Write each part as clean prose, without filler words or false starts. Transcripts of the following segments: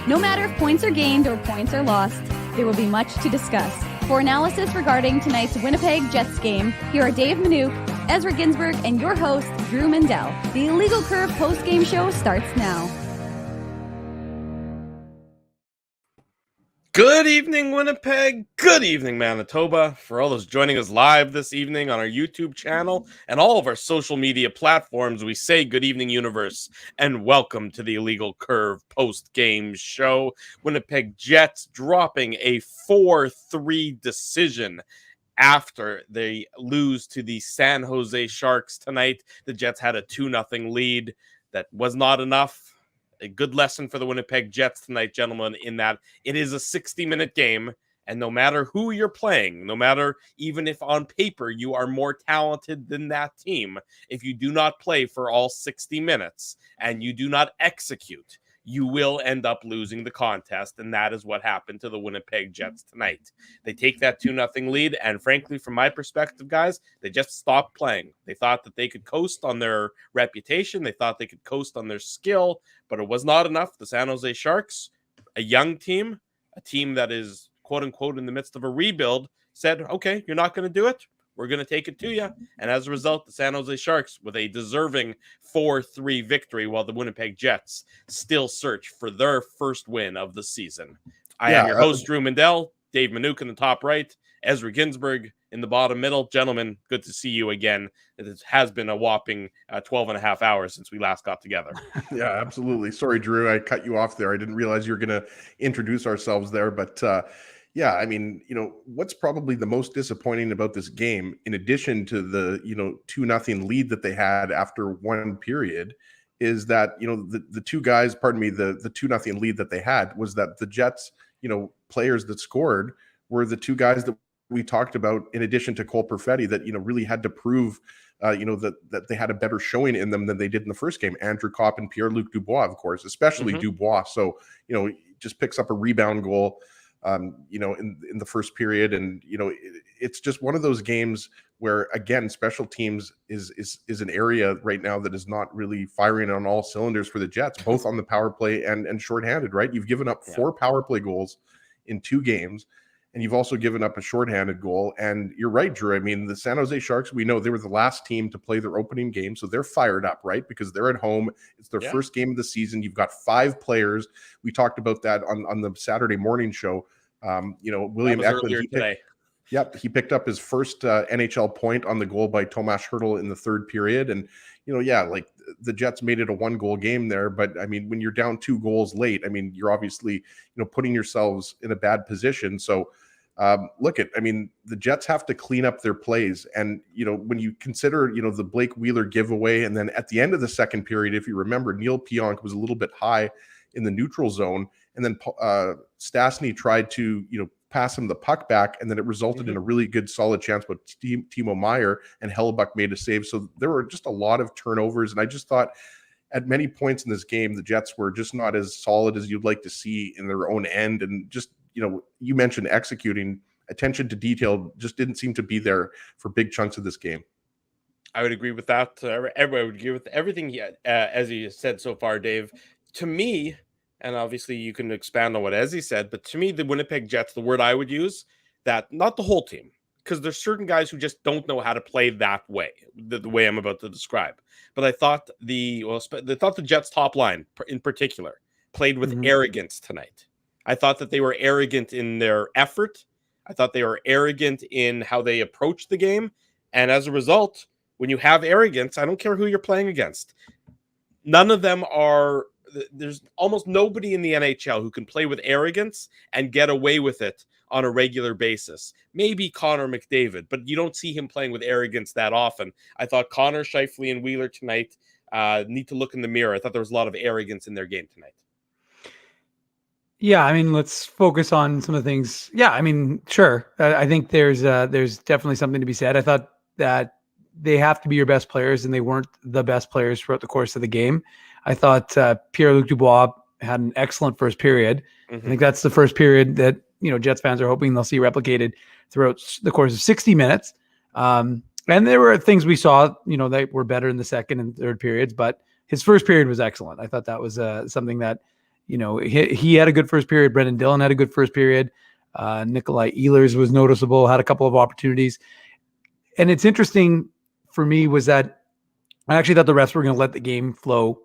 No matter if points are gained or points are lost, there will be much to discuss. For analysis regarding tonight's Winnipeg Jets game, here are Dave Manouk, Ezra Ginsburg, and your host, Drew Mandel. The Illegal Curve post-game show starts now. Good evening, Winnipeg. Good evening, Manitoba. For all those joining us live this evening on our YouTube channel and all of our social media platforms, we say good evening, universe, and welcome to the Illegal Curve post-game show. Winnipeg Jets dropping a 4-3 decision after they lose to the San Jose Sharks tonight. The Jets had a 2-0 lead. That was not enough. A good lesson for the Winnipeg Jets tonight, gentlemen, in that it is a 60-minute game, and no matter who you're playing, no matter even if on paper you are more talented than that team, if you do not play for all 60 minutes and you do not execute, you will end up losing the contest, and that is what happened to the Winnipeg Jets tonight. They take that 2-0 lead, and frankly, from my perspective, guys, they just stopped playing. They thought that they could coast on their reputation. They thought they could coast on their skill, but it was not enough. The San Jose Sharks, a young team, a team that is, quote-unquote, in the midst of a rebuild, said, okay, you're not going to do it. We're going to take it to you. And as a result, the San Jose Sharks with a deserving 4-3 victory, while the Winnipeg Jets still search for their first win of the season. I am your host, Drew Mandel, Dave Manouk in the top right, Ezra Ginsburg in the bottom middle. Gentlemen, good to see you again. It has been a whopping 12 and a half hours since we last got together. Yeah, absolutely. Sorry, Drew, I cut you off there. I didn't realize you were going to introduce ourselves there, but yeah, I mean, what's probably the most disappointing about this game, in addition to the, 2-0 lead that they had after one period, is that, the two guys, the 2-0 lead that they had was that the Jets, players that scored were the two guys that we talked about, in addition to Cole Perfetti, that, really had to prove, that they had a better showing in them than they did in the first game. Andrew Kopp and Pierre-Luc Dubois, of course, especially Dubois. So, just picks up a rebound goal, in the first period. And, it's just one of those games where, again, special teams is an area right now that is not really firing on all cylinders for the Jets, both on the power play and shorthanded, right? You've given up 4 power play goals in 2 games, and you've also given up a shorthanded goal. And you're right, Drew. I mean, the San Jose Sharks, we know they were the last team to play their opening game, so they're fired up, right? Because they're at home. It's their first game of the season. You've got 5 players. We talked about that on the Saturday morning show. William Eklund today. He picked up his first NHL point on the goal by Tomas Hertl in the third period. And, the Jets made it a 1-goal game there. But, I mean, when you're down 2 goals late, I mean, you're obviously, putting yourselves in a bad position. So, the Jets have to clean up their plays. And, when you consider, the Blake Wheeler giveaway, and then at the end of the second period, if you remember, Neil Pionk was a little bit high in the neutral zone. And then Stastny tried to, pass him the puck back, and then it resulted in a really good, solid chance. But Timo Meier and Hellebuck made a save. So there were just a lot of turnovers. And I just thought at many points in this game, the Jets were just not as solid as you'd like to see in their own end. And just, you mentioned executing, attention to detail just didn't seem to be there for big chunks of this game. I would agree with that. Everybody would agree with everything as he said so far, Dave. To me, and obviously you can expand on what Ezzy said, but to me, the Winnipeg Jets, the word I would use, that not the whole team, because there's certain guys who just don't know how to play that way, the way I'm about to describe. But I thought the Jets top line in particular played with arrogance tonight. I thought that they were arrogant in their effort. I thought they were arrogant in how they approached the game. And as a result, when you have arrogance, I don't care who you're playing against. None of them are... There's almost nobody in the NHL who can play with arrogance and get away with it on a regular basis. Maybe Connor McDavid, but you don't see him playing with arrogance that often. I thought Connor, Scheifele, and Wheeler tonight need to look in the mirror. I thought there was a lot of arrogance in their game tonight. Yeah, I mean, let's focus on some of the things. Yeah, I mean, sure. I think there's definitely something to be said. I thought that they have to be your best players, and they weren't the best players throughout the course of the game. I thought Pierre-Luc Dubois had an excellent first period. I think that's the first period that, Jets fans are hoping they'll see replicated throughout the course of 60 minutes. And there were things we saw, that were better in the second and third periods, but his first period was excellent. I thought that was something that, he had a good first period. Brendan Dillon had a good first period. Nikolai Ehlers was noticeable, had a couple of opportunities. And it's interesting for me was that I actually thought the refs were going to let the game flow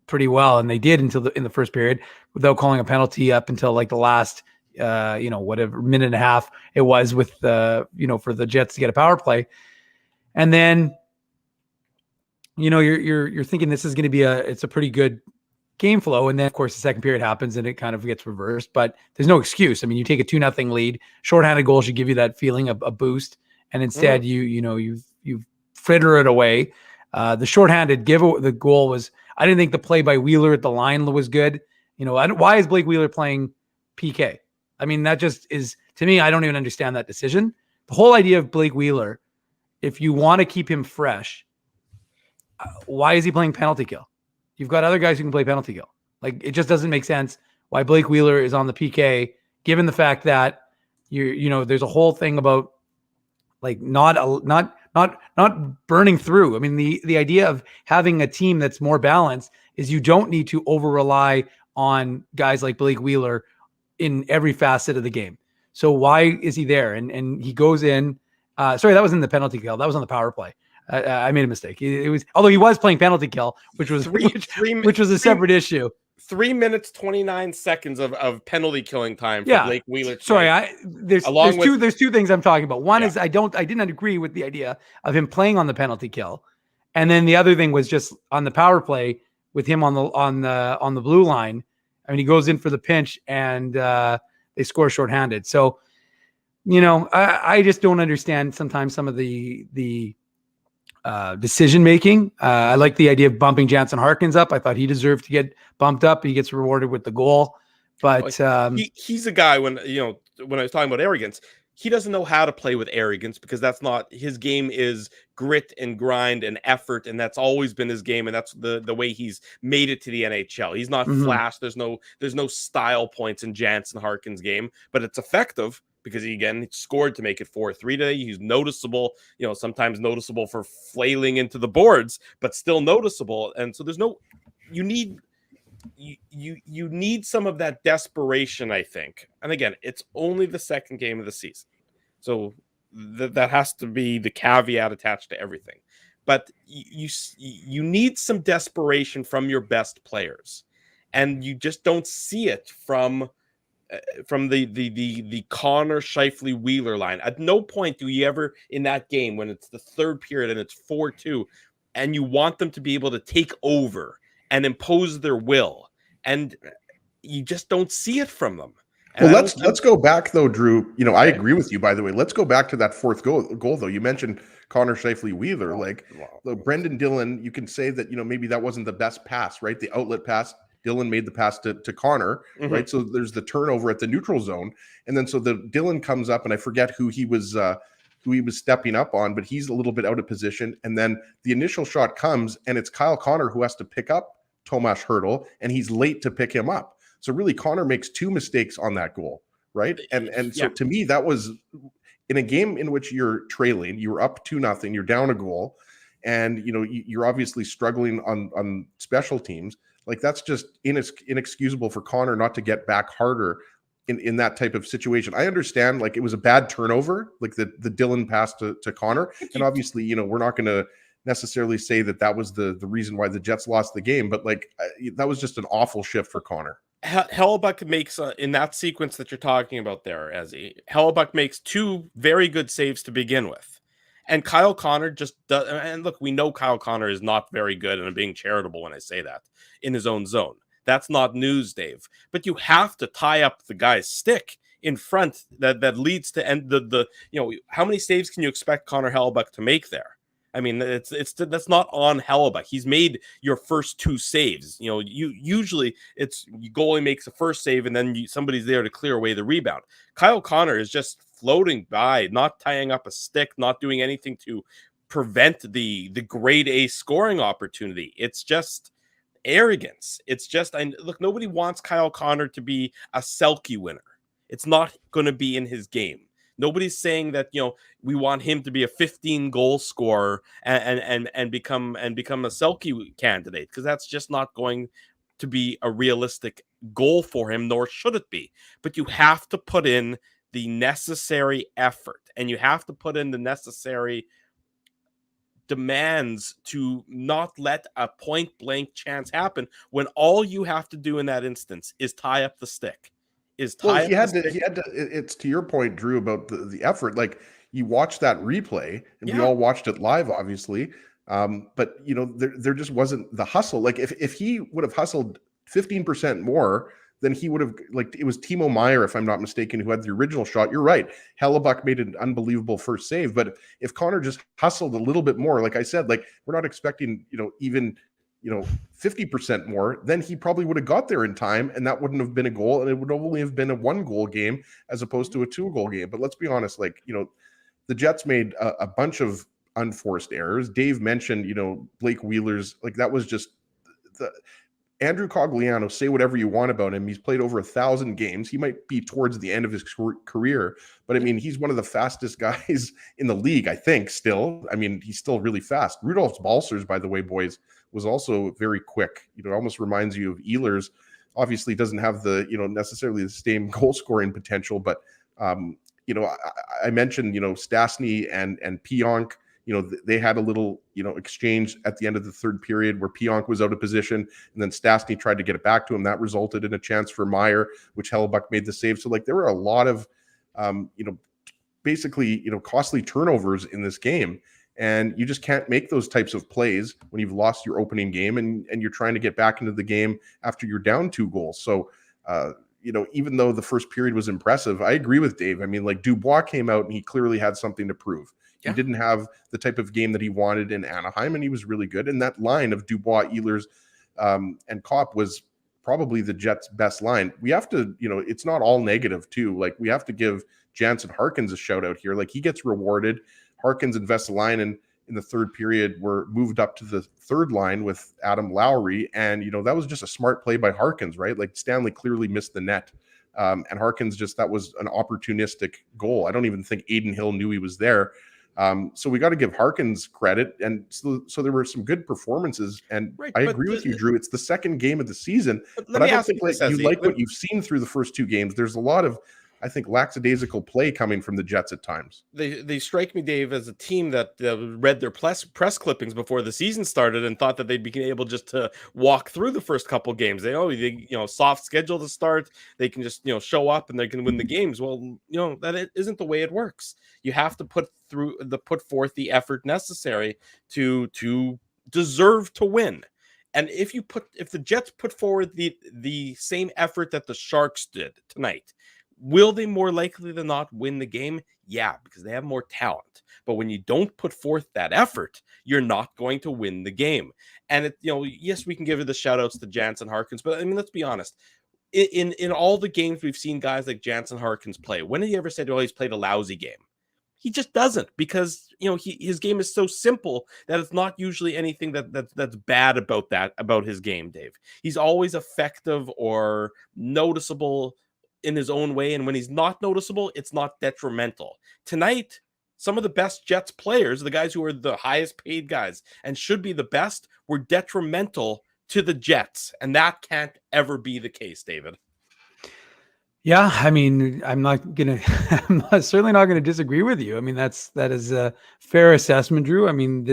pretty well, and they did in the first period without calling a penalty up until like the last, whatever minute and a half it was with for the Jets to get a power play, and then you're thinking this is going to be it's a pretty good game flow, and then of course the second period happens and it kind of gets reversed. But there's no excuse. I mean, you take a 2-0 lead, shorthanded goal should give you that feeling of a boost, and instead you fritter it away. The shorthanded the goal was, I didn't think the play by Wheeler at the line was good. Why is Blake Wheeler playing PK? I mean, that just is, to me, I don't even understand that decision. The whole idea of Blake Wheeler, if you want to keep him fresh, why is he playing penalty kill? You've got other guys who can play penalty kill. Like, it just doesn't make sense why Blake Wheeler is on the PK, given the fact that there's a whole thing about like not burning through. I mean, the idea of having a team that's more balanced is you don't need to over rely on guys like Blake Wheeler in every facet of the game. So why is he there? And he goes in. Sorry, that wasn't the penalty kill. That was on the power play. I made a mistake. It was, although he was playing penalty kill, which was which was a separate issue. 3 minutes 29 seconds of penalty killing time for Blake Wheeler. Sorry, there's two things I'm talking about. One is I didn't agree with the idea of him playing on the penalty kill, and then the other thing was just on the power play with him on the blue line. I mean, he goes in for the pinch and they score shorthanded. So, I just don't understand sometimes some of the decision making. I like the idea of bumping Jansen Harkins up. I thought he deserved to get bumped up. He gets rewarded with the goal, but he's a guy when I was talking about arrogance, he doesn't know how to play with arrogance because that's not his game. Is grit and grind and effort, and that's always been his game, and that's the way he's made it to the NHL. He's not flash. There's no style points in Jansen Harkins' game, but it's effective. Because he scored to make it 4-3 today. He's noticeable, sometimes noticeable for flailing into the boards, but still noticeable. And so you need some of that desperation, I think. And again, it's only the second game of the season. So that has to be the caveat attached to everything. But you need some desperation from your best players. And you just don't see it from the Connor Scheifele Wheeler line. At no point do you ever in that game when it's the third period and it's 4-2 and you want them to be able to take over and impose their will, and you just don't see it from them. And well, let's go back though, Drew. I agree with you, by the way. Let's go back to that fourth goal though. You mentioned Connor Scheifele Wheeler. Brendan Dillon, you can say that maybe that wasn't the best pass, right? The outlet pass. Dillon made the pass to Connor, right? So there's the turnover at the neutral zone, and then so the Dillon comes up, and I forget who he was stepping up on, but he's a little bit out of position, and then the initial shot comes, and it's Kyle Connor who has to pick up Tomas Hertl, and he's late to pick him up. So really, Connor makes two mistakes on that goal, right? And so to me, that was in a game in which you're trailing, you're up 2-0, you're down a goal, and you're obviously struggling on special teams. Like, that's just inexcusable for Connor not to get back harder in that type of situation. I understand, like, it was a bad turnover, like the Dillon pass to Connor. And obviously, we're not going to necessarily say that was the reason why the Jets lost the game. But, like, that was just an awful shift for Connor. Hellebuyck makes, in that sequence that you're talking about there, Ezzy, Hellebuyck makes two very good saves to begin with. And Kyle Connor just does. And look, we know Kyle Connor is not very good, and I'm being charitable when I say that, in his own zone. That's not news, Dave. But you have to tie up the guy's stick in front that leads to end the how many saves can you expect Connor Hellebuyck to make there? I mean, that's not on Hellebuyck. He's made your first two saves. Usually it's goalie makes the first save and then somebody's there to clear away the rebound. Kyle Connor is just floating by, not tying up a stick, not doing anything to prevent the grade A scoring opportunity. It's just arrogance. It's just, look, nobody wants Kyle Connor to be a Selke winner. It's not going to be in his game. Nobody's saying that, we want him to be a 15 goal scorer and become a Selke candidate, because that's just not going to be a realistic goal for him, nor should it be. But you have to put in the necessary effort, and you have to put in the necessary demands to not let a point blank chance happen when all you have to do in that instance is tie up the stick. He had to. It's to your point, Drew, about the effort. Like, you watch that replay, and we all watched it live, obviously. But there just wasn't the hustle. Like, if he would have hustled 15% more, then he would have, like, it was Timo Meier, if I'm not mistaken, who had the original shot. You're right. Hellebuck made an unbelievable first save. But if Connor just hustled a little bit more, like I said, like, we're not expecting, even 50% more, then he probably would have got there in time, and that wouldn't have been a goal, and it would only have been a 1-goal game as opposed to a 2-goal game. But let's be honest, like, the Jets made a bunch of unforced errors. Dave mentioned, Blake Wheeler's, like, that was just the Andrew Cogliano. Say whatever you want about him. He's played over 1,000 games. He might be towards the end of his career, but I mean, he's one of the fastest guys in the league, I think, still. I mean, he's still really fast. Rudolph Balcers, by the way, boys, was also very quick. It almost reminds you of Ehlers. Obviously doesn't have the, necessarily the same goal scoring potential, but I mentioned, Stastny and Pionk. They had a little, exchange at the end of the third period where Pionk was out of position, and then Stastny tried to get it back to him. That resulted in a chance for Meier, which Hellebuck made the save. So, like, there were a lot of, basically, costly turnovers in this game. And you just can't make those types of plays when you've lost your opening game and you're trying to get back into the game after you're down 2 goals. So, even though the first period was impressive, I agree with Dave. I mean, like, Dubois came out and he clearly had something to prove. He didn't have the type of game that he wanted in Anaheim, and he was really good. And that line of Dubois, Ehlers, and Kopp was probably the Jets' best line. We have to, it's not all negative too. Like, we have to give Jansen Harkins a shout out here. Like, he gets rewarded. Harkins and Vesalainen in the third period were moved up to the third line with Adam Lowry. And, that was just a smart play by Harkins, right? Like, Stanley clearly missed the net. And Harkins that was an opportunistic goal. I don't even think Aiden Hill knew he was there. So we got to give Harkins credit. And so there were some good performances. And I agree with you, Drew. It's the second game of the season. But I don't think you like what you've seen through the first 2 games. There's a lot of, I think, lackadaisical play coming from the Jets at times. They strike me, Dave, as a team that read their press clippings before the season started and thought that they'd be able just to walk through the first couple games. They soft schedule to start. They can just show up and they can win the games. Well, that isn't the way it works. You have to put forth the effort necessary to deserve to win. And if the Jets put forward the same effort that the Sharks did tonight, will they more likely than not win the game? Yeah, because they have more talent. But when you don't put forth that effort, you're not going to win the game. And yes, we can give it the shout outs to Jansen Harkins, but I mean, let's be honest. In all the games we've seen guys like Jansen Harkins play, when did he ever say, he's played a lousy game? He just doesn't, because his game is so simple that it's not usually anything that's bad about his game, Dave. He's always effective or noticeable in his own way, and when he's not noticeable, it's not detrimental. Tonight, some of the best Jets players, the guys who are the highest paid guys and should be the best, were detrimental to the Jets, and that can't ever be the case, David. Yeah, I mean, I'm certainly not gonna disagree with you. I mean, that is a fair assessment, Drew. I mean,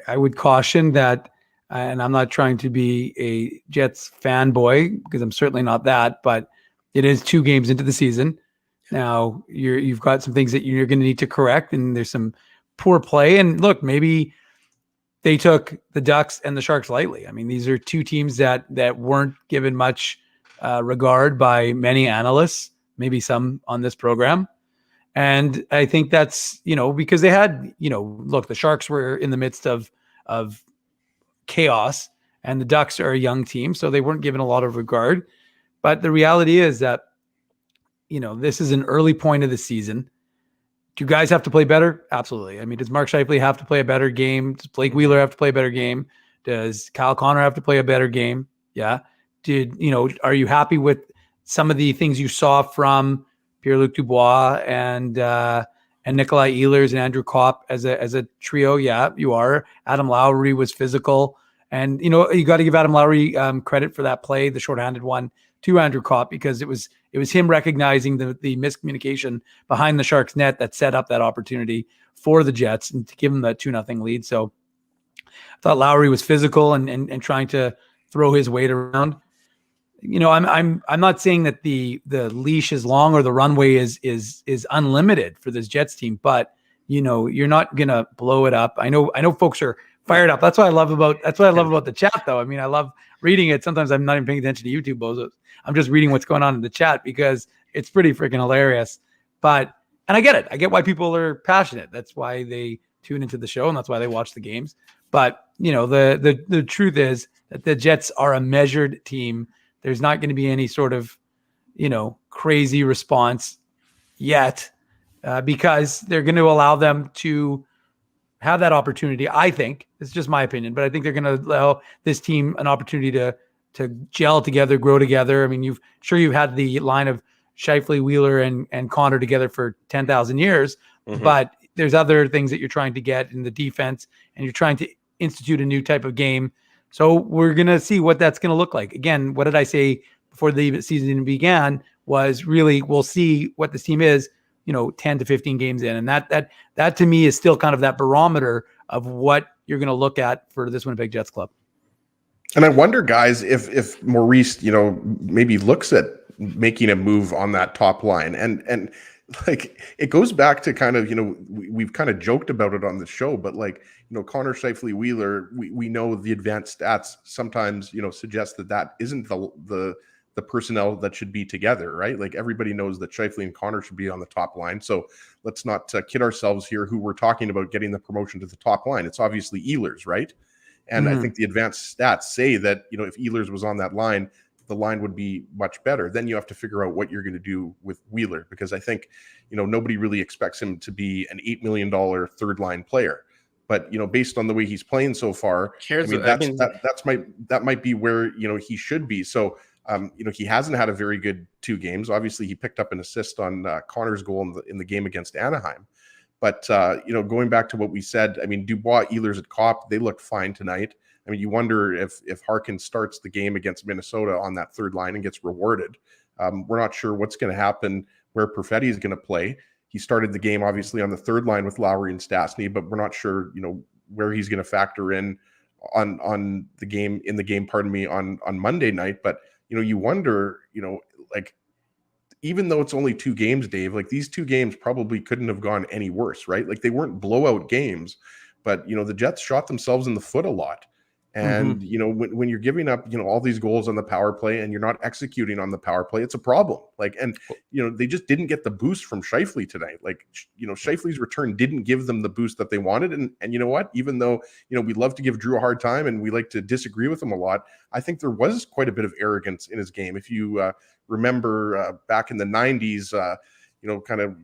I would caution that. And I'm not trying to be a Jets fanboy, because I'm certainly not that, but it is 2 games into the season. Now you've got some things that you're going to need to correct, and there's some poor play. And look, maybe they took the Ducks and the Sharks lightly. I mean, these are 2 teams that weren't given much regard by many analysts, maybe some on this program. And I think that's, because they had, look, the Sharks were in the midst of chaos, and the Ducks are a young team, so they weren't given a lot of regard. But the reality is that, this is an early point of the season. Do you guys have to play better? Absolutely. I mean, does Mark Scheifele have to play a better game? Does Blake Wheeler have to play a better game? Does Kyle Connor have to play a better game? Yeah. Are you happy with some of the things you saw from Pierre-Luc Dubois and Nikolai Ehlers and Andrew Kopp as a trio? Yeah, you are. Adam Lowry was physical And, you got to give Adam Lowry credit for that play, the shorthanded one to Andrew Kopp, because it was him recognizing the miscommunication behind the Sharks net that set up that opportunity for the Jets and to give them that 2-0 lead. So I thought Lowry was physical and trying to throw his weight around. I'm not saying that the leash is long or the runway is unlimited for this Jets team, but you're not gonna blow it up. I know folks are fired up. That's what I love about the chat, though. I mean, I love reading it. Sometimes I'm not even paying attention to YouTube, bozos. I'm just reading what's going on in the chat because it's pretty freaking hilarious. And I get it. I get why people are passionate. That's why they tune into the show and that's why they watch the games. But the truth is that the Jets are a measured team. There's not going to be any sort of, crazy response yet because they're going to allow them to have that opportunity. I think it's just my opinion, but I think they're going to allow this team an opportunity to gel together, grow together. I mean, you've had the line of Scheifele, Wheeler, and Connor together for 10,000 years, but there's other things that you're trying to get in the defense, and you're trying to institute a new type of game. So we're going to see what that's going to look like. Again, what did I say before the season began was really, we'll see what this team is, 10 to 15 games in. And that to me is still kind of that barometer of what you're going to look at for this Winnipeg Jets club. And I wonder, guys, if Maurice, maybe looks at making a move on that top line. And like, it goes back to kind of, we've kind of joked about it on the show, but like, Connor Scheifele, Wheeler, we know the advanced stats sometimes, suggest that isn't the personnel that should be together, right? Like, everybody knows that Scheifele and Connor should be on the top line. So let's not kid ourselves here who we're talking about getting the promotion to the top line. It's obviously Ehlers, right? And I think the advanced stats say that, if Ehlers was on that line, the line would be much better. Then you have to figure out what you're going to do with Wheeler, because I think, nobody really expects him to be an $8 million third line player. But, based on the way he's playing so far, that might be where, he should be. So, he hasn't had a very good 2 games. Obviously, he picked up an assist on Connor's goal in the game against Anaheim. But, going back to what we said, I mean, Dubois, Ehlers, and Kopp, they looked fine tonight. I mean, you wonder if Harkin starts the game against Minnesota on that third line and gets rewarded. We're not sure what's going to happen, where Perfetti is going to play. He started the game, obviously, on the third line with Lowry and Stastny, but we're not sure, where he's going to factor in on the game, on Monday night. But, you wonder, like, even though it's only 2 games, Dave, like, these 2 games probably couldn't have gone any worse, right? Like, they weren't blowout games, but, the Jets shot themselves in the foot a lot. And, when you're giving up, all these goals on the power play and you're not executing on the power play, it's a problem. Like, and, they just didn't get the boost from Scheifele tonight. Like, Scheifele's return didn't give them the boost that they wanted. And you know what? Even though, we love to give Drew a hard time and we like to disagree with him a lot, I think there was quite a bit of arrogance in his game. If you remember back in the 90s, kind of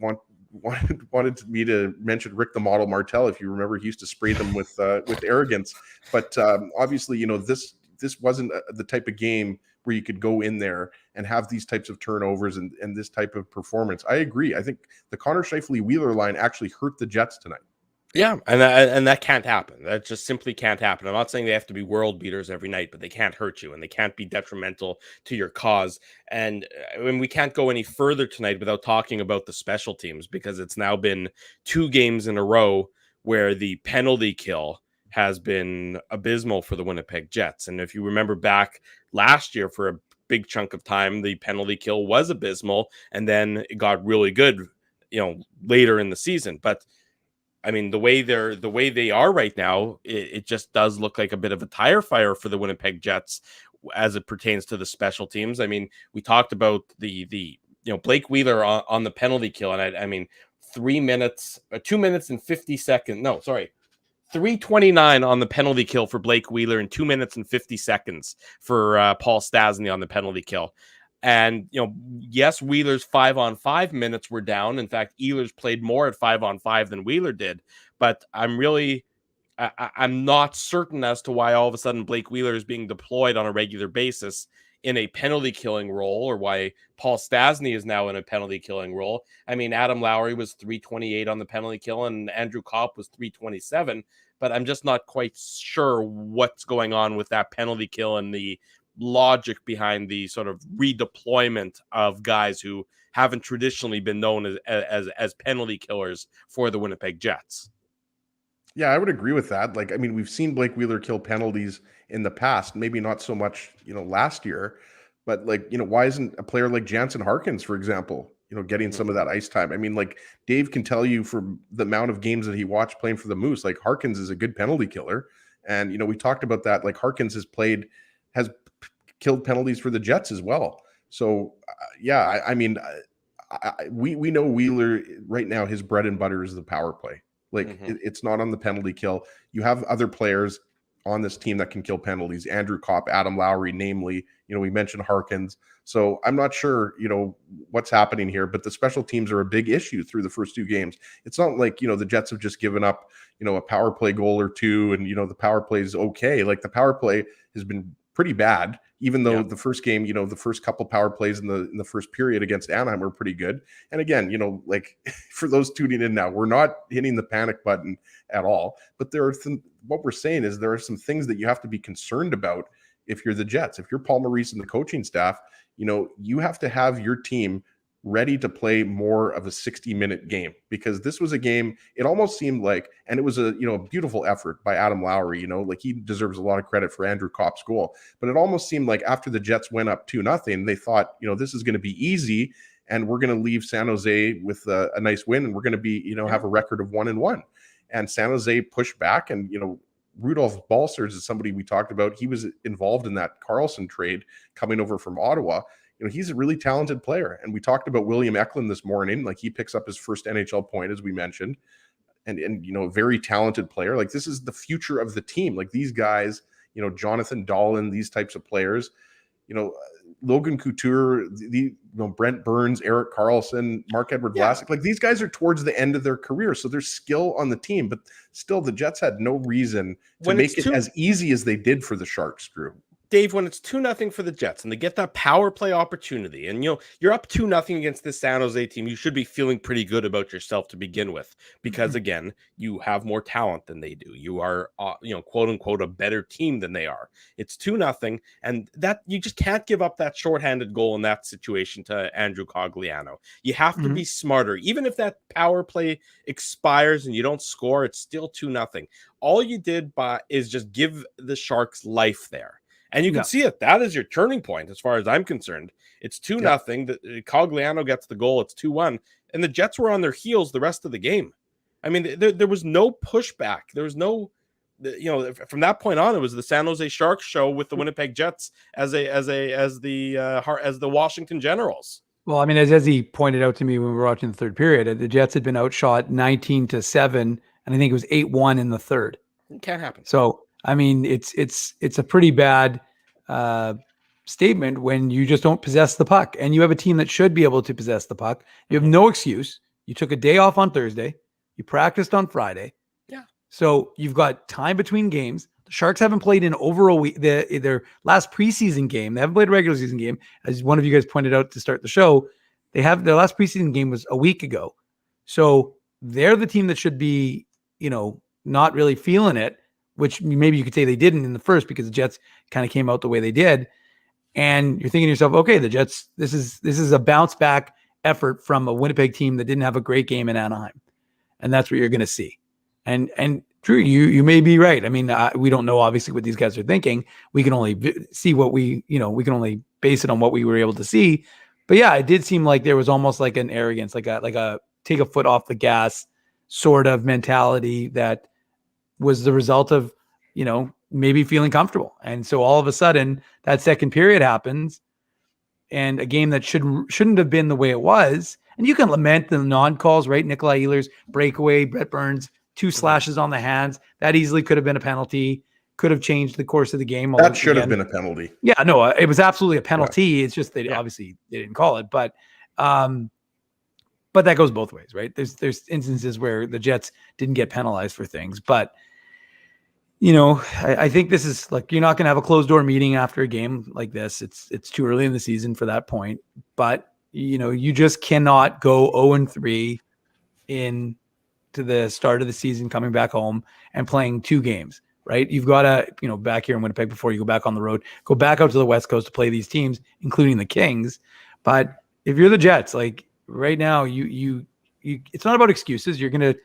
wanted me to mention Rick the Model Martel. If you remember, he used to spray them with arrogance. But obviously, this wasn't the type of game where you could go in there and have these types of turnovers and this type of performance. I agree. I think the Connor Scheifele Wheeler line actually hurt the Jets tonight. Yeah, and that can't happen. That just simply can't happen. I'm not saying they have to be world beaters every night, but they can't hurt you and they can't be detrimental to your cause. And we can't go any further tonight without talking about the special teams, because it's now been 2 games in a row where the penalty kill has been abysmal for the Winnipeg Jets. And if you remember back last year, for a big chunk of time, the penalty kill was abysmal, and then it got really good, later in the season. But I mean, the way they are right now, it just does look like a bit of a tire fire for the Winnipeg Jets as it pertains to the special teams. I mean, we talked about the Blake Wheeler on the penalty kill, and I mean, 2 minutes and 50 seconds. No, sorry. 3:29 on the penalty kill for Blake Wheeler and 2 minutes and 50 seconds for Paul Stastny on the penalty kill. And, yes, Wheeler's 5-on-5 minutes were down. In fact, Ehlers played more at 5-on-5 than Wheeler did. But I'm not certain as to why all of a sudden Blake Wheeler is being deployed on a regular basis in a penalty killing role, or why Paul Stastny is now in a penalty killing role. I mean, Adam Lowry was 328 on the penalty kill and Andrew Kopp was 327. but I'm just not quite sure what's going on with that penalty kill and the logic behind the sort of redeployment of guys who haven't traditionally been known as penalty killers for the Winnipeg Jets. Yeah, I would agree with that. Like, I mean, we've seen Blake Wheeler kill penalties in the past, maybe not so much, last year, but like, why isn't a player like Jansen Harkins, for example, getting some of that ice time? I mean, like Dave can tell you from the amount of games that he watched playing for the Moose, like Harkins is a good penalty killer. And, we talked about that. Like Harkins has killed penalties for the Jets as well. So yeah, I mean, we know Wheeler right now, his bread and butter is the power play. Like it's not on the penalty kill. You have other players on this team that can kill penalties. Andrew Kopp, Adam Lowry, namely, we mentioned Harkins. So I'm not sure, what's happening here, but the special teams are a big issue through the first two games. It's not like, the Jets have just given up, a power play goal or two and, the power play is okay. Like the power play has been pretty bad, even though the first game, the first couple power plays in the first period against Anaheim were pretty good. And again, like for those tuning in now, we're not hitting the panic button at all, but there are what we're saying is there are some things that you have to be concerned about if you're the Jets. If you're Paul Maurice and the coaching staff, you have to have your team ready to play more of a 60-minute game, because this was a game, it almost seemed like, and it was a beautiful effort by Adam Lowry, like he deserves a lot of credit for Andrew Kopp's goal, but it almost seemed like after the Jets went up 2-0, they thought, this is going to be easy and we're going to leave San Jose with a nice win and we're going to be, have a record of 1-1. And San Jose pushed back, and Rudolph Balcers is somebody we talked about. He was involved in that Carlson trade coming over from Ottawa. He's a really talented player. And we talked about William Eklund this morning. Like he picks up his first NHL point, as we mentioned, and a very talented player. Like this is the future of the team. Like these guys, Jonathan Dahlen, these types of players, Logan Couture, Brent Burns, Eric Carlson, Mark-Edward Vlasic, like these guys are towards the end of their career. So there's skill on the team, but still the Jets had no reason to make it as easy as they did for the Sharks, Drew. Dave, when it's 2-0 for the Jets and they get that power play opportunity, and you're up 2-0 against this San Jose team, you should be feeling pretty good about yourself to begin with, because again, you have more talent than they do. You are, quote unquote, a better team than they are. It's 2-0, and that you just can't give up that shorthanded goal in that situation to Andrew Cogliano. You have to be smarter. Even if that power play expires and you don't score, it's still 2-0. All you did is just give the Sharks life there. And you can see it. That is your turning point, as far as I'm concerned. It's 2-0. Cogliano gets the goal. It's 2-1. And the Jets were on their heels the rest of the game. I mean, there was no pushback. There was no, from that point on, it was the San Jose Sharks show with the Winnipeg Jets as the Washington Generals. Well, I mean, as he pointed out to me when we were watching the third period, the Jets had been outshot 19-7, and I think it was 8-1 in the third. It can't happen. So, I mean, it's a pretty bad statement when you just don't possess the puck, and you have a team that should be able to possess the puck. You have no excuse. You took a day off on Thursday. You practiced on Friday. Yeah. So you've got time between games. The Sharks haven't played in over a week. Their last preseason game, they haven't played a regular season game, as one of you guys pointed out to start the show. Their last preseason game was a week ago. So they're the team that should be, not really feeling it, which maybe you could say they didn't in the first, because the Jets kind of came out the way they did. And you're thinking to yourself, okay, the Jets, this is a bounce back effort from a Winnipeg team that didn't have a great game in Anaheim. And that's what you're going to see. And Drew, you may be right. I mean, we don't know obviously what these guys are thinking. We can only see what we can only base it on what we were able to see. But yeah, it did seem like there was almost like an arrogance, like a take a foot off the gas sort of mentality that was the result of, maybe feeling comfortable. And so all of a sudden that second period happens, and a game that shouldn't have been the way it was. And you can lament the non-calls, right? Nikolai Ehlers breakaway, Brett Burns, 2 slashes on the hands. That easily could have been a penalty, could have changed the course of the game. That should have been a penalty. Yeah, no, it was absolutely a penalty. Yeah. It's just obviously they didn't call it, but that goes both ways, right? There's instances where the Jets didn't get penalized for things, but I think this is like, you're not going to have a closed door meeting after a game like this. It's too early in the season for that point, but you just cannot go 0-3 in to the start of the season, coming back home and playing 2 games, right? You've got to, back here in Winnipeg before you go back on the road, go back out to the West Coast to play these teams, including the Kings. But if you're the Jets, like right now, you it's not about excuses. You're going to,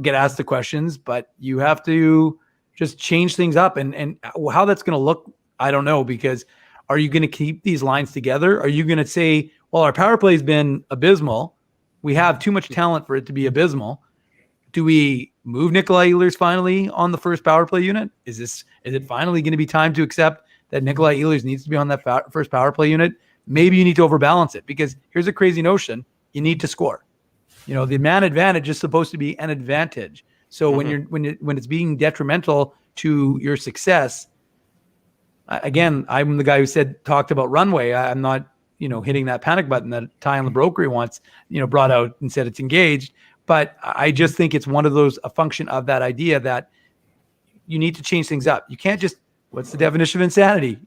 get asked the questions, but you have to just change things up. And how that's going to look, I don't know, because are you going to keep these lines together? Are you going to say, well, our power play has been abysmal. We have too much talent for it to be abysmal. Do we move Nikolai Ehlers finally on the first power play unit? Is it finally going to be time to accept that Nikolai Ehlers needs to be on that first power play unit? Maybe you need to overbalance it, because here's a crazy notion. You need to score. The man advantage is supposed to be an advantage. So when it's being detrimental to your success, again, I'm the guy who talked about runway. I'm not, hitting that panic button that Ty on the Brokery once, brought out and said it's engaged. But I just think it's one of those, a function of that idea that you need to change things up. You can't just, what's the definition of insanity?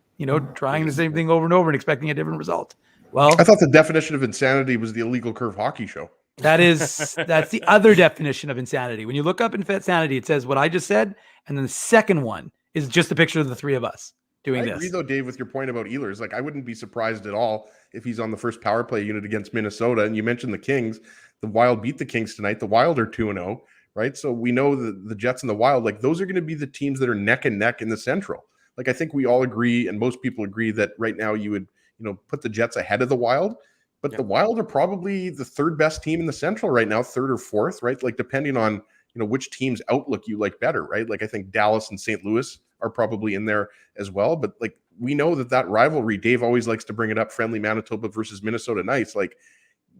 Trying the same thing over and over and expecting a different result. Well, I thought the definition of insanity was the illegal curve hockey show. That's the other definition of insanity. When you look up insanity, it says what I just said. And then the second one is just a picture of the 3 of us doing this. I agree though, Dave, with your point about Ehlers. Like, I wouldn't be surprised at all if he's on the first power play unit against Minnesota. And you mentioned the Kings. The Wild beat the Kings tonight. The Wild are 2-0, right? So we know the Jets and the Wild, like, those are going to be the teams that are neck and neck in the Central. Like, I think we all agree, and most people agree, that right now you would, put the Jets ahead of the Wild. But the Wild are probably the 3rd best team in the Central right now, 3rd or 4th, right? Like, depending on, which team's outlook you like better, right? Like, I think Dallas and St. Louis are probably in there as well. But, like, we know that rivalry, Dave always likes to bring it up, friendly Manitoba versus Minnesota Knights. Like,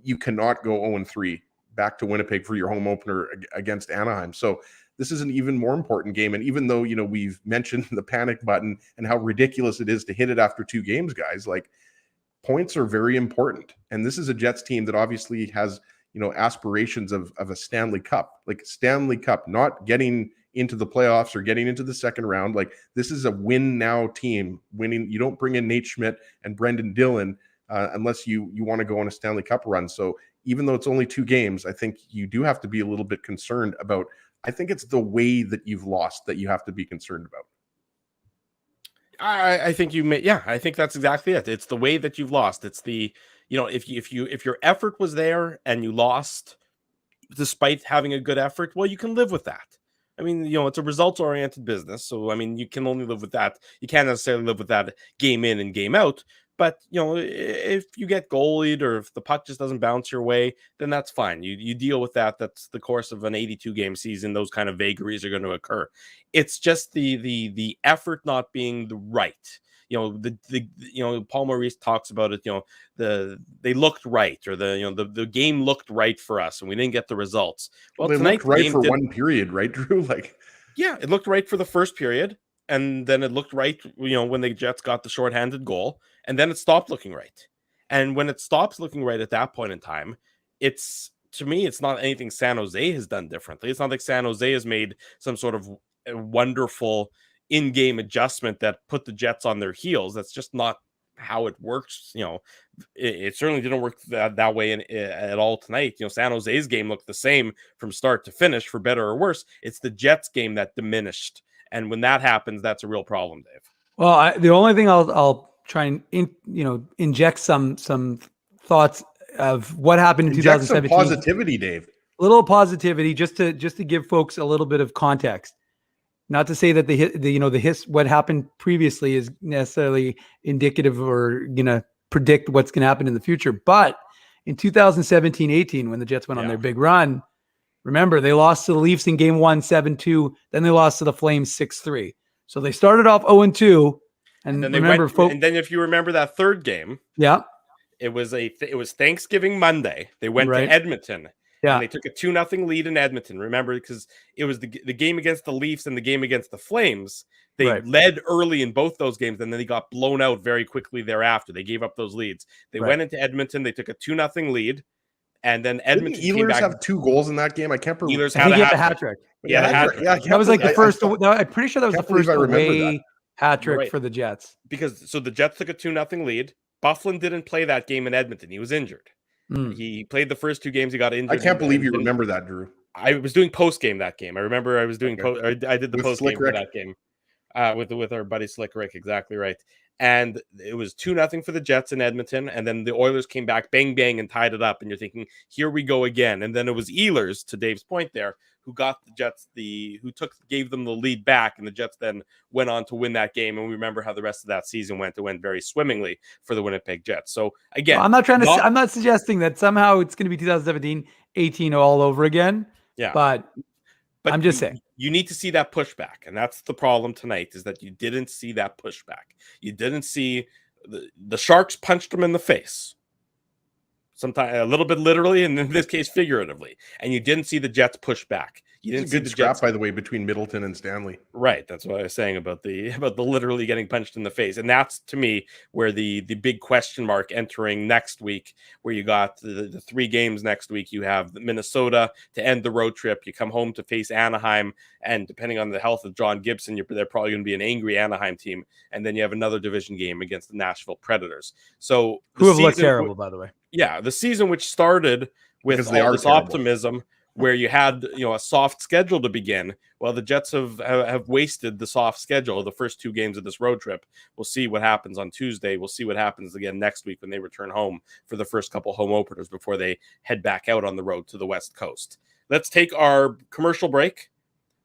you cannot go 0-3 back to Winnipeg for your home opener against Anaheim. So this is an even more important game. And even though, we've mentioned the panic button and how ridiculous it is to hit it after 2 games, guys, like, points are very important. And this is a Jets team that obviously has, aspirations of a Stanley Cup, like Stanley Cup, not getting into the playoffs or getting into the second round. Like, this is a win now team. Winning, you don't bring in Nate Schmidt and Brendan Dillon unless you want to go on a Stanley Cup run. So even though it's only 2 games, I think you do have to be a little bit concerned about, I think it's the way that you've lost that you have to be concerned about. I think I think that's exactly it. It's the way that you've lost. It's the, if your effort was there and you lost despite having a good effort, well, you can live with that. I mean, it's a results-oriented business. So, I mean, you can only live with that. You can't necessarily live with that game in and game out. But, if you get goalied or if the puck just doesn't bounce your way, then that's fine. You deal with that. That's the course of an 82-game season. Those kind of vagaries are going to occur. It's just the effort not being the right. Paul Maurice talks about it. They looked right, or the game looked right for us, and we didn't get the results. Well, they looked right for one period, right, Drew? Like, yeah, it looked right for the first period. And then it looked right, when the Jets got the shorthanded goal, and then it stopped looking right. And when it stops looking right at that point in time, to me, it's not anything San Jose has done differently. It's not like San Jose has made some sort of wonderful in-game adjustment that put the Jets on their heels. That's just not how it works. It certainly didn't work that way at all tonight. San Jose's game looked the same from start to finish, for better or worse. It's the Jets game that diminished. And when that happens, that's a real problem, Dave. Well, the only thing I'll try and inject some thoughts of what happened in 2017. Some positivity, Dave. A little positivity, just to give folks a little bit of context. Not to say that what happened previously is necessarily indicative or gonna predict what's going to happen in the future. But in 2017-18, when the Jets went on their big run, remember, they lost to the Leafs in game 1, 7-2. Then they lost to the Flames 6-3. So they started off 0-2. And then and then if you remember that third game, it was Thanksgiving Monday. They went to Edmonton. Yeah. And they took a 2-0 lead in Edmonton. Remember, because it was the game against the Leafs and the game against the Flames. They led early in both those games, and then they got blown out very quickly thereafter. They gave up those leads. They went into Edmonton. They took a 2-0 lead. And then Edmonton Didn't Ehlers have 2 goals in that game? I can't remember. Ehlers had a hat trick. Yeah, that was like the first. I'm pretty sure that was the first away hat trick for the Jets. Because the Jets took a 2-0 lead. Byfuglien didn't play that game in Edmonton. He was injured. He played the first 2 games. He got injured. I can't believe you remember that, Drew. I was doing post game that game. I remember I was doing I did the With post Slick game for Rick. that game with our buddy Slick Rick. Exactly right. And it was 2-0 for the Jets in Edmonton, and then the Oilers came back, bang bang, and tied it up. And you're thinking, here we go again. And then it was Ehlers, to Dave's point there, who got the Jets gave them the lead back, and the Jets then went on to win that game. And we remember how the rest of that season went. It went very swimmingly for the Winnipeg Jets. So again, well, I'm not suggesting that somehow it's going to be 2017, 18 all over again. Yeah, but I'm just saying you need to see that pushback, and that's the problem tonight, is that you didn't see that pushback. You didn't see the Sharks punched them in the face, sometimes a little bit literally, and in this case figuratively, and you didn't see the Jets push back. You didn't see a good the scrap, Jets, by the way, between Middleton and Stanley. Right, that's what I was saying about the literally getting punched in the face, and that's to me where the big question mark entering next week, where you got the 3 games next week. You have Minnesota to end the road trip. You come home to face Anaheim, and depending on the health of John Gibson, they're probably going to be an angry Anaheim team, and then you have another division game against the Nashville Predators. So who have looked terrible, by the way. Yeah, the season which started with all this optimism, where you had a soft schedule to begin. Well, the Jets have wasted the soft schedule of the first 2 games of this road trip. We'll see what happens on Tuesday. We'll see what happens again next week when they return home for the first couple home openers before they head back out on the road to the West Coast. Let's take our commercial break.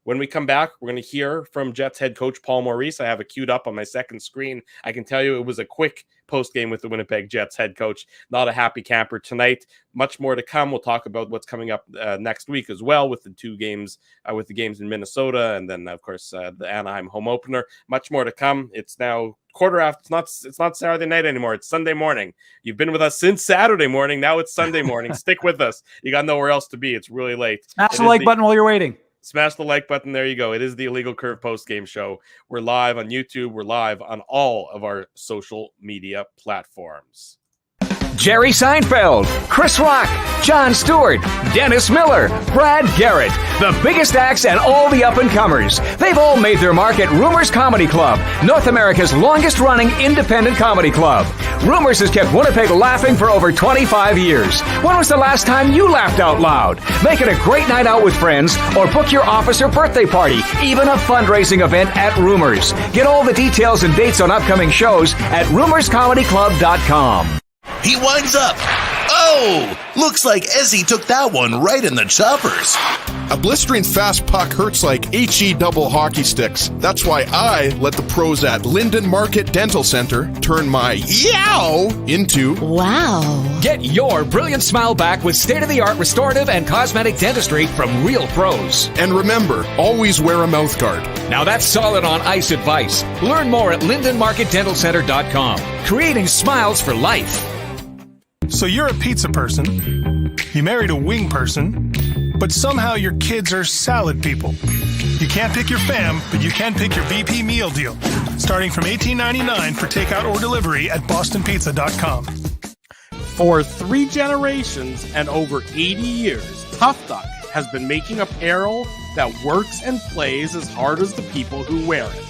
When we come back, we're going to hear from Jets head coach Paul Maurice. I have it queued up on my second screen. I can tell you it was a quick post-game with the Winnipeg Jets head coach. Not a happy camper tonight. Much more to come. We'll talk about what's coming up next week as well with the 2 games, with the games in Minnesota, and then, of course, the Anaheim home opener. Much more to come. It's now quarter after. It's not Saturday night anymore. It's Sunday morning. You've been with us since Saturday morning. Now it's Sunday morning. Stick with us. You got nowhere else to be. It's really late. Smash the like button while you're waiting. Smash the like button. There you go. It is the Illegal Curve post-game show. We're live on YouTube. We're live on all of our social media platforms. Jerry Seinfeld, Chris Rock, Jon Stewart, Dennis Miller, Brad Garrett, the biggest acts and all the up-and-comers. They've all made their mark at Rumors Comedy Club, North America's longest-running independent comedy club. Rumors has kept Winnipeg laughing for over 25 years. When was the last time you laughed out loud? Make it a great night out with friends or book your office or birthday party, even a fundraising event at Rumors. Get all the details and dates on upcoming shows at rumorscomedyclub.com. He winds up. Oh! Looks like Ezzy took that one right in the choppers. A blistering fast puck hurts like HE double hockey sticks. That's why I let the pros at Linden Market Dental Center turn my yow into wow. Get your brilliant smile back with state-of-the-art restorative and cosmetic dentistry from real pros. And remember, always wear a mouth guard. Now that's solid on ice advice. Learn more at lindenmarketdentalcenter.com. Creating smiles for life. So you're a pizza person, you married a wing person, but somehow your kids are salad people. You can't pick your fam, but you can pick your BP meal deal, starting from $18.99 for takeout or delivery at bostonpizza.com. For 3 generations and over 80 years, Tough Duck has been making apparel that works and plays as hard as the people who wear it.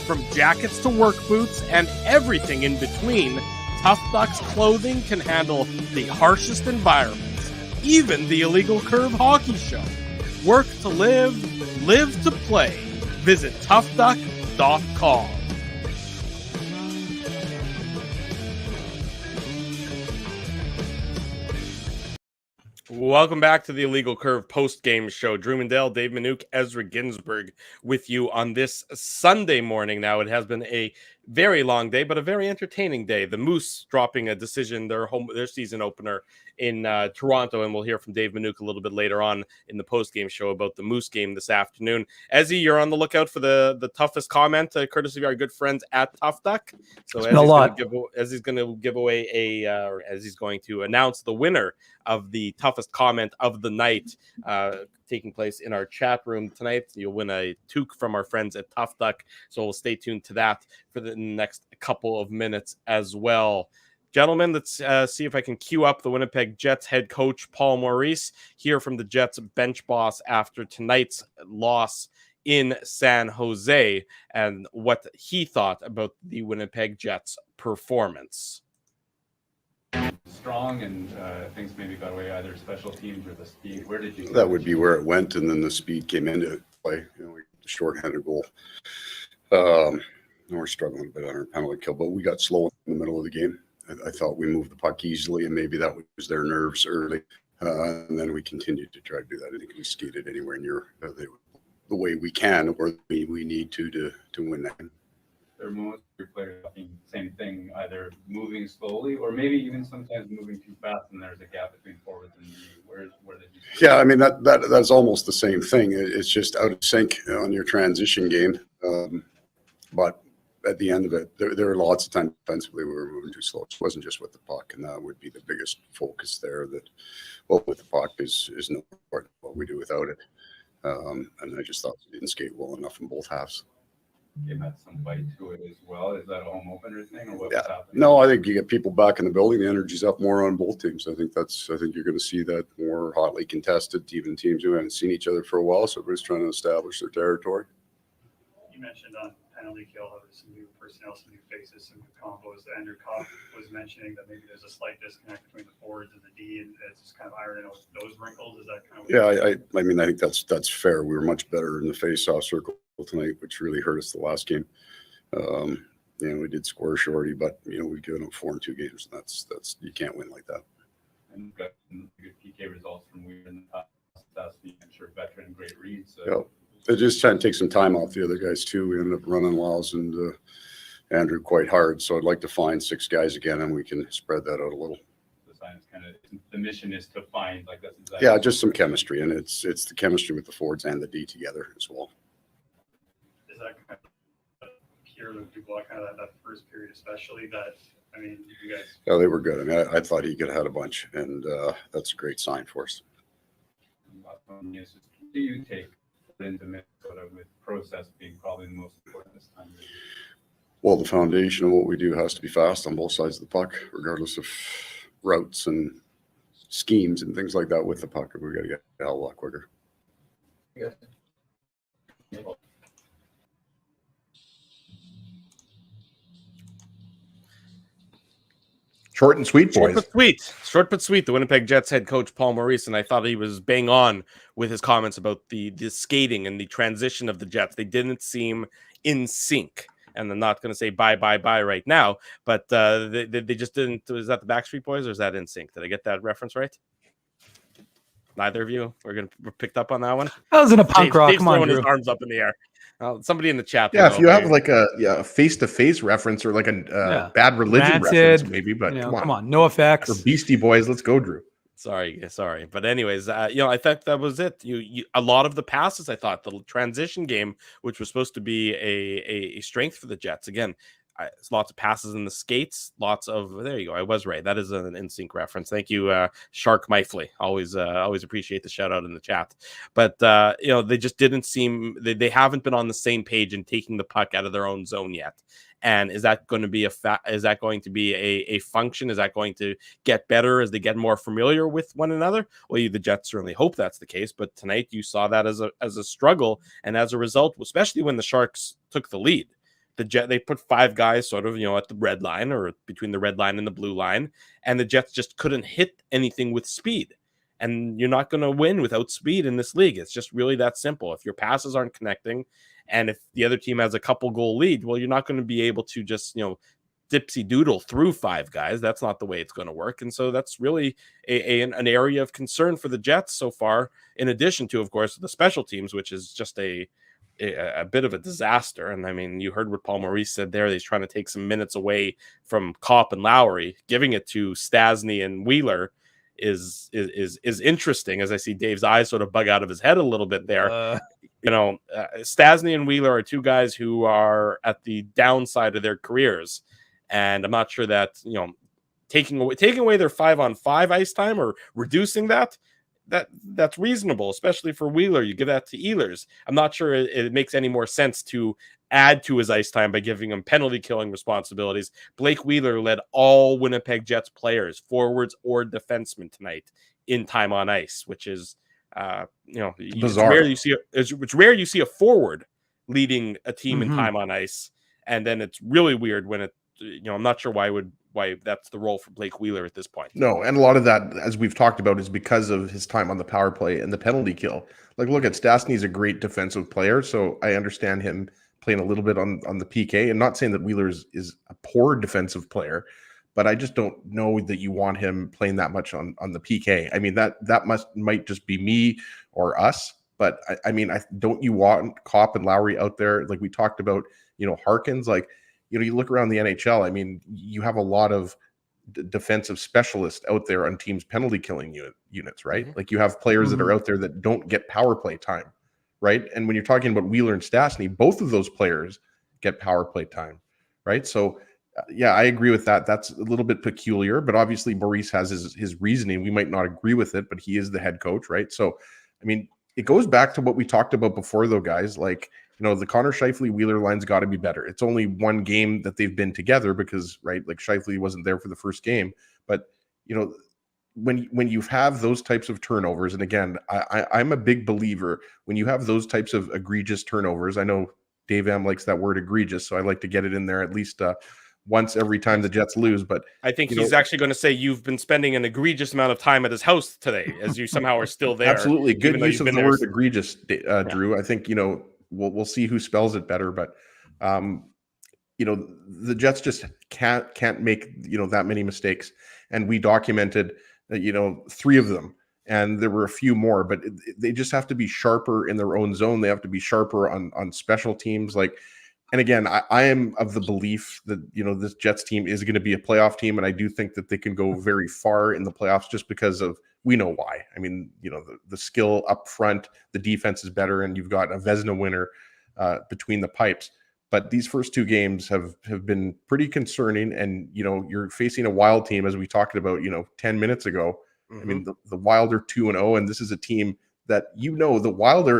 From jackets to work boots and everything in between, Tough Duck's clothing can handle the harshest environments, even the Illegal Curve hockey show. Work to live, live to play. Visit toughduck.com. Welcome back to the Illegal Curve post-game show. Drew Mandel, Dave Manouk, Ezra Ginsburg with you on this Sunday morning. Now, it has been a very long day, but a very entertaining day. The Moose dropping a decision, their season opener in Toronto, and we'll hear from Dave Manouk a little bit later on in the post-game show about the Moose game this afternoon. Ezzy, you're on the lookout for the toughest comment, courtesy of our good friends at Tough Duck. So as he's going to give away as he's going to announce the winner of the toughest comment of the night, taking place in our chat room tonight. You'll win a toque from our friends at Tough Duck, so we'll stay tuned to that for the next couple of minutes as well. Gentlemen, let's see if I can queue up the Winnipeg Jets head coach Paul Maurice, hear from the Jets bench boss after tonight's loss in San Jose and what he thought about the Winnipeg Jets performance. strong and things maybe got away, either special teams or the speed? Where did you? That would be where it went, and then the speed came into play. You know, the shorthanded goal. We're struggling a bit on our penalty kill, but we got slow in the middle of the game. I thought we moved the puck easily, and maybe that was their nerves early. And then we continued to try to do that. I think we skated anywhere near the way we can or we need to win that. There are moments where players talking the same thing, either moving slowly or maybe even sometimes moving too fast, and there's a gap between forwards and where did you? Yeah, I mean that's almost the same thing. It's just out of sync on your transition game. But at the end of it, there are lots of times defensively we were moving too slow. It wasn't just with the puck, and that would be the biggest focus there. That with the puck is no important what we do without it. And I just thought we didn't skate well enough in both halves. Game had some bite to it as well. Is that a home opener thing, or what Yeah. was happening? No, I think you get people back in the building. The energy's up more on both teams. I think you're going to see that more hotly contested. Even teams who haven't seen each other for a while, so everybody's trying to establish their territory. You mentioned on penalty kill how there's some new personnel, some new faces, some new combos. Andrew Kopp was mentioning that maybe there's a slight disconnect between the forwards and the D, and it's just kind of ironing out those wrinkles. Is that kind of? Yeah, I mean, I think that's fair. We were much better in the face-off circle tonight, which really hurt us the last game. We did score shorty, but we've given up 4 in 2 games. And that's you can't win like that. And we've got some good PK results from Weir in the past. I'm sure veteran, great reads. Yeah. They're just trying to take some time off the other guys too. We ended up running Lyles and Andrew quite hard. So I'd like to find 6 guys again, and we can spread that out a little. The mission is to find like that's exactly. Yeah, just some chemistry, and it's the chemistry with the forwards and the D together as well. Is that kind of Pierre-Luc Dubois, kind of that first period, especially that? I mean, you guys. Yeah, they were good. I mean, I thought he could have had a bunch, and that's a great sign for us. Do you take into Minnesota with process being probably the most important this time? Well, the foundation of what we do has to be fast on both sides of the puck, regardless of routes and schemes and things like that with the puck. We got to get a hell of a lot quicker. Yeah. Short and sweet, boys. Short but sweet. The Winnipeg Jets head coach Paul Maurice, and I thought he was bang on with his comments about the skating and the transition of the Jets. They didn't seem in sync, and I'm not going to say bye right now, but they just didn't. Was that the Backstreet Boys or is that in sync? Did I get that reference right? Neither of you we're picked up on that one. That was in a punk rock. Dave's Come on, throwing Drew. his arms up in the air. Somebody in the chat. Yeah, if you have like a face-to-face reference or like a Bad Religion reference, maybe. But come on, no effects. Or Beastie Boys, let's go, Drew. Sorry. But anyways, I thought that was it. A lot of the passes, I thought the transition game, which was supposed to be a strength for the Jets. Again, lots of passes in the skates, there you go. I was right. That is an in-sync reference. Thank you, Shark Mifley. Always appreciate the shout out in the chat. But they just didn't seem, they haven't been on the same page in taking the puck out of their own zone yet. And is that going to be a function? Is that going to get better as they get more familiar with one another? Well, the Jets certainly hope that's the case. But tonight you saw that as a struggle, and as a result, especially when the Sharks took the lead. They put 5 guys sort of, at the red line or between the red line and the blue line, and the Jets just couldn't hit anything with speed. And you're not going to win without speed in this league. It's just really that simple. If your passes aren't connecting, and if the other team has a couple goal lead, well, you're not going to be able to just, dipsy doodle through 5 guys. That's not the way it's going to work. And so that's really an area of concern for the Jets so far, in addition to, of course, the special teams, which is just a bit of a disaster. And I mean, you heard what Paul Maurice said there. He's trying to take some minutes away from Kopp and Lowry, giving it to Stastny and Wheeler is interesting, as I see Dave's eyes sort of bug out of his head a little bit there. Stastny and Wheeler are 2 guys who are at the downside of their careers, and I'm not sure that taking away their 5-on-5 ice time or reducing that's reasonable, especially for Wheeler. You give that to Ehlers. I'm not sure it makes any more sense to add to his ice time by giving him penalty killing responsibilities. Blake Wheeler led all Winnipeg Jets players, forwards or defensemen, tonight in time on ice, which is bizarre. It's rare you see a forward leading a team in time on ice, and then it's really weird when I'm not sure why why that's the role for Blake Wheeler at this point. No, and a lot of that, as we've talked about, is because of his time on the power play and the penalty kill. Like, look at Stastny's a great defensive player, so I understand him playing a little bit on the PK. I'm not saying that Wheeler is a poor defensive player, but I just don't know that you want him playing that much on the PK. I mean, that might just be me or us, but I mean, don't you want Kopp and Lowry out there? Like we talked about, Harkins, like, you look around the NHL, I mean, you have a lot of defensive specialists out there on teams penalty killing units, right? Like you have players that are out there that don't get power play time, right? And when you're talking about Wheeler and Stastny, both of those players get power play time, right? So yeah, I agree with that. That's a little bit peculiar, but obviously Maurice has his reasoning. We might not agree with it, but he is the head coach, right? So, I mean, it goes back to what we talked about before though, guys. Like, the Connor Scheifele Wheeler line's got to be better. It's only one game that they've been together because, right, like Scheifele wasn't there for the first game. But, when you have those types of turnovers, and again, I'm a big believer when you have those types of egregious turnovers. I know Dave M likes that word egregious, so I like to get it in there at least once every time the Jets lose. But I think he's actually going to say you've been spending an egregious amount of time at his house today, as you somehow are still there. Absolutely. Good use of the word egregious, Drew. I think, we'll see who spells it better, but the Jets just can't make, that many mistakes. And we documented, 3 of them, and there were a few more, but they just have to be sharper in their own zone. They have to be sharper on special teams. Like, and again, I am of the belief that, this Jets team is going to be a playoff team. And I do think that they can go very far in the playoffs just because of, we know why. I mean, the skill up front, the defense is better, and you've got a Vezina winner between the pipes. But these first 2 games have been pretty concerning. And, you're facing a Wild team, as we talked about, 10 minutes ago. I mean, the Wild are 2-0, and this is a team that, the Wild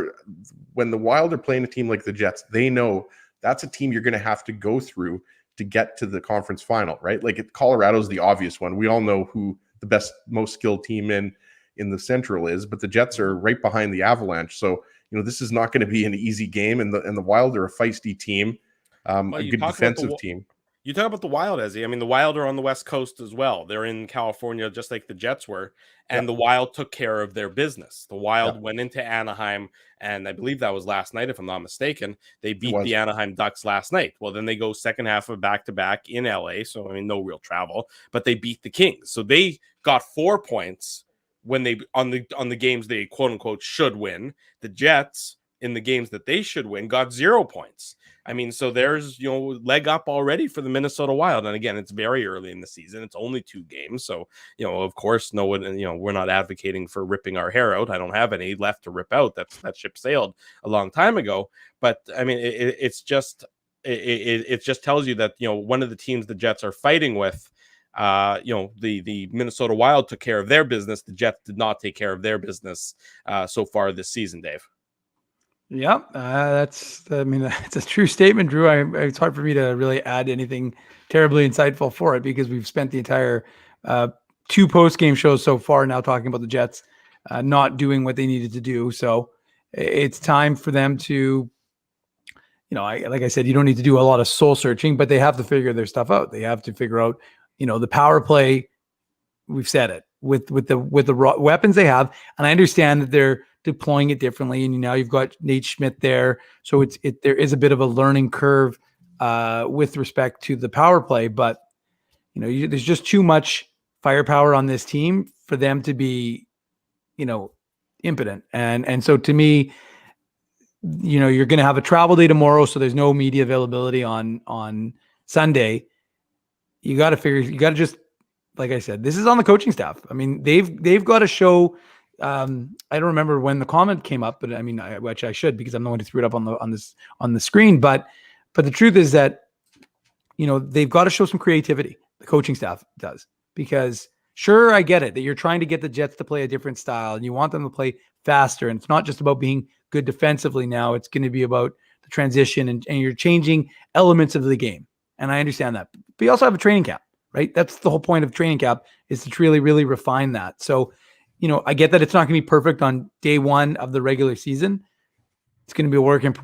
when the Wild are playing a team like the Jets, they know that's a team you're going to have to go through to get to the conference final, right? Like Colorado's the obvious one. We all know who the best, most skilled team in the Central is, but the Jets are right behind the Avalanche. So, this is not going to be an easy game, and the Wild are a feisty team, a good defensive team. You talk about the Wild, Ezzy. I mean, the Wild are on the West Coast as well. They're in California, just like the Jets were, and the Wild took care of their business. The Wild went into Anaheim, and I believe that was last night, if I'm not mistaken. They beat the Anaheim Ducks last night. Well, then they go second half of back-to-back in LA, so, I mean, no real travel, but they beat the Kings. So they got 4 points when they on the games they quote-unquote should win. The Jets, in the games that they should win, got 0 points. I mean, so there's, leg up already for the Minnesota Wild. And again, it's very early in the season. It's only 2 games. So, of course, no one, we're not advocating for ripping our hair out. I don't have any left to rip out. That ship sailed a long time ago. But I mean, it just tells you that, one of the teams the Jets are fighting with, the Minnesota Wild took care of their business. The Jets did not take care of their business so far this season, Dave. Yeah, that's a true statement, Drew. It's hard for me to really add anything terribly insightful for it because we've spent the entire 2 post-game shows so far now talking about the Jets not doing what they needed to do. So it's time for them to, like I said, you don't need to do a lot of soul searching, but they have to figure their stuff out. They have to figure out, the power play. We've said it with the weapons they have, and I understand that they're deploying it differently. And now you've got Nate Schmidt there. So there is a bit of a learning curve with respect to the power play, but there's just too much firepower on this team for them to be, impotent. And so to me, you're going to have a travel day tomorrow. So there's no media availability on Sunday. You got to just, like I said, this is on the coaching staff. I mean, they've got to show, I don't remember when the comment came up, but I mean, which I should, because I'm the one who threw it up on the screen. But the truth is that, they've got to show some creativity. The coaching staff does, because sure, I get it that you're trying to get the Jets to play a different style and you want them to play faster. And it's not just about being good defensively now. It's going to be about the transition and you're changing elements of the game. And I understand that, but you also have a training camp, right? That's the whole point of training camp, is to really, really refine that. So, I get that it's not going to be perfect on day 1 of the regular season. It's going to be a work in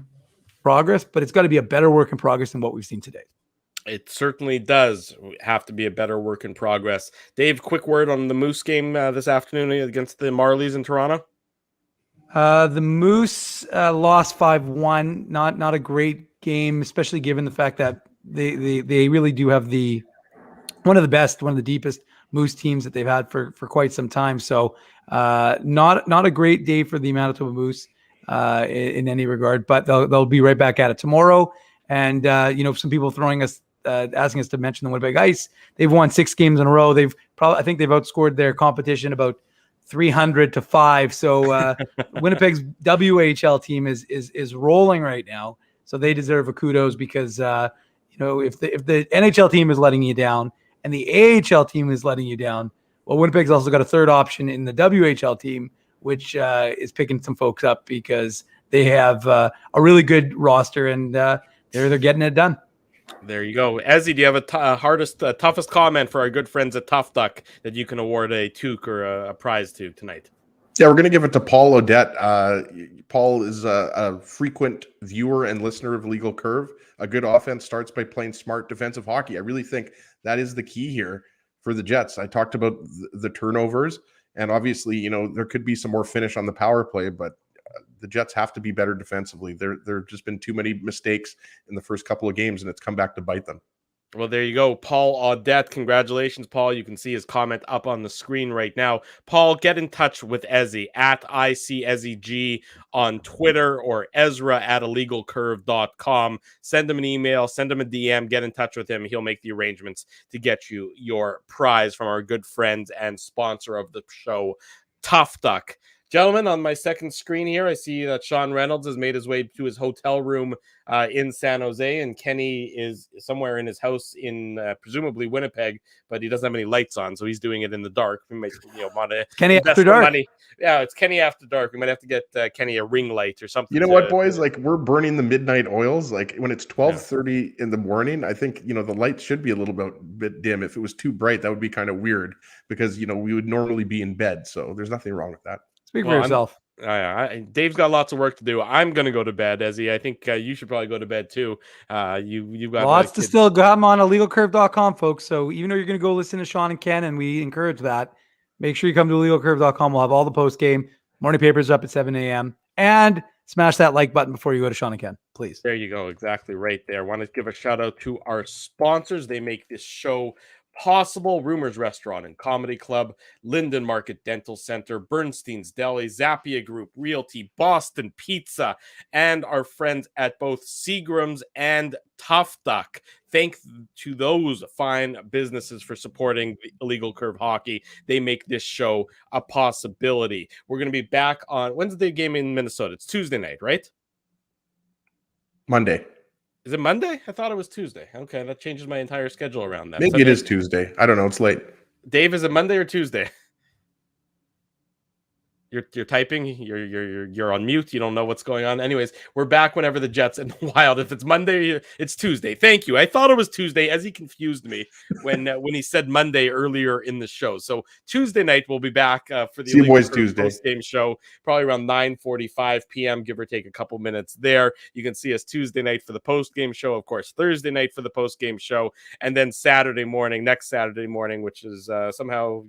progress, but it's got to be a better work in progress than what we've seen today. It certainly does have to be a better work in progress. Dave, quick word on the Moose game this afternoon against the Marlies in Toronto. The Moose lost 5-1. Not a great game, especially given the fact that they really do have one of the deepest Moose teams that they've had for quite some time. So not a great day for the Manitoba Moose in any regard, but they'll be right back at it tomorrow. And some people throwing us asking us to mention the Winnipeg Ice. They've won 6 games in a row. I think they've outscored their competition about 300-5. So Winnipeg's WHL team is rolling right now. So they deserve a kudos because if the NHL team is letting you down and the AHL team is letting you down, well, Winnipeg's also got a third option in the WHL team, which is picking some folks up because they have a really good roster and they're getting it done. There you go. Ezzy, do you have a toughest comment for our good friends at Tough Duck that you can award a toque or a prize to tonight? Yeah, we're going to give it to Paul Odette. Paul is a frequent viewer and listener of Legal Curve. A good offense starts by playing smart defensive hockey. I really think that is the key here for the Jets. I talked about the turnovers, and obviously, there could be some more finish on the power play, but the Jets have to be better defensively. There have just been too many mistakes in the first couple of games, and it's come back to bite them. Well, there you go. Paul Audette. Congratulations, Paul. You can see his comment up on the screen right now. Paul, get in touch with Ezzy at ICEzzyG on Twitter or Ezra at illegalcurve.com. Send him an email, send him a DM, get in touch with him. He'll make the arrangements to get you your prize from our good friends and sponsor of the show, Tough Duck. Gentlemen, on my second screen here, I see that Sean Reynolds has made his way to his hotel room in San Jose, and Kenny is somewhere in his house in presumably Winnipeg, but he doesn't have any lights on, so he's doing it in the dark. We might, want to Kenny invest after dark. money. Yeah, it's Kenny after dark. We might have to get Kenny a ring light or something. You know what, boys? Like, we're burning the midnight oils. Like, when it's 12:30 in the morning, I think the lights should be a little bit dim. If it was too bright, that would be kind of weird because we would normally be in bed. So there's nothing wrong with that. Speak for yourself. Dave's got lots of work to do. I'm going to go to bed, Ezzy. I think you should probably go to bed too. You've got lots to still go on illegalcurve.com, folks. So even though you're going to go listen to Sean and Ken, and we encourage that, make sure you come to illegalcurve.com. We'll have all the post game. Morning papers up at 7 a.m. And smash that like button before you go to Sean and Ken, please. There you go. Exactly right there. I want to give a shout out to our sponsors. They make this show possible. Rumors Restaurant and Comedy Club, Linden Market Dental Center, Bernstein's Deli, Zappia Group Realty, Boston Pizza, and our friends at both Seagram's and Tough Duck. Thank to those fine businesses for supporting Illegal Curve Hockey. They make this show a possibility. We're going to be back on when's the game in Minnesota? It's Tuesday night, right? Monday. Is it Monday? I thought it was Tuesday. Okay, that changes my entire schedule around that. Maybe it is Tuesday. I don't know. It's late. Dave, is it Monday or Tuesday? You're typing. You're on mute. You don't know what's going on. Anyways, we're back whenever the Jets and Wild. If it's Monday, it's Tuesday. Thank you. I thought it was Tuesday, as he confused me when he said Monday earlier in the show. So Tuesday night we'll be back for the See you boys Tuesday post-game show, probably around 9:45 p.m. give or take a couple minutes there. You can see us Tuesday night for the post-game show, of course. Thursday night for the post-game show, and then next Saturday morning, which is somehow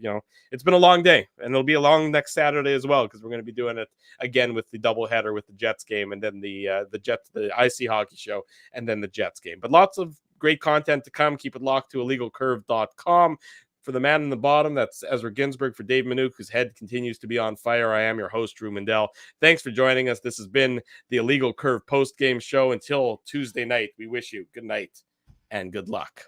it's been a long day, and it'll be a long next Saturday as well. Because we're going to be doing it again with the doubleheader with the Jets game and then the IC hockey show and then the Jets game. But lots of great content to come. Keep it locked to illegalcurve.com. For the man in the bottom, that's Ezra Ginsburg. For Dave Manouk, whose head continues to be on fire, I am your host, Drew Mandel. Thanks for joining us. This has been the Illegal Curve post-game show. Until Tuesday night, we wish you good night and good luck.